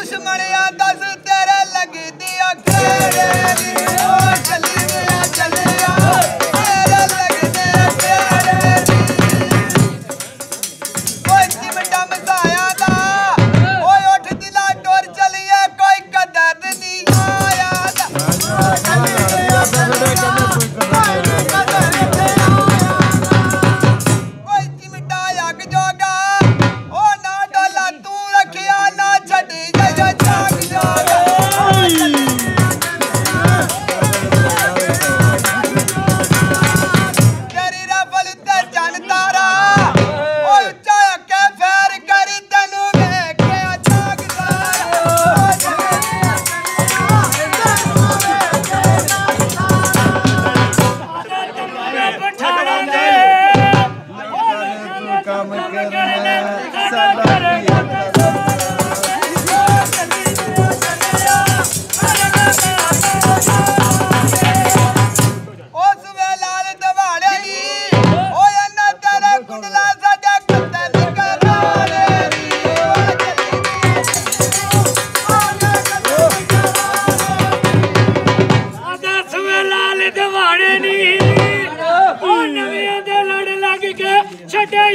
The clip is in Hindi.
दुश्मनिया दस तेरे लगी दिया खेड़ेगी ओ चलिया चलिया तेरे लगी दिया खेड़ेगी कोई चिमटा मसाया दा ओए उठ दिला टोर चलिए कोई कदर नहीं आया दा कोई चिमटा यक जोगा ओ ना डाला तू रखिया ना छड़ी जय जाग जोगा तेरी रफल ते जन तारा ओ ऊंचा के फेर करी तनु में के जाग काम करना सदा उस वे लाल दवाड़े दी ओ अन्ना तेरे कुंडला साडा कत्ते निकराले दी दस वे लाल दवाड़े नी ओ नवियां दे लड़ लग के छड्डे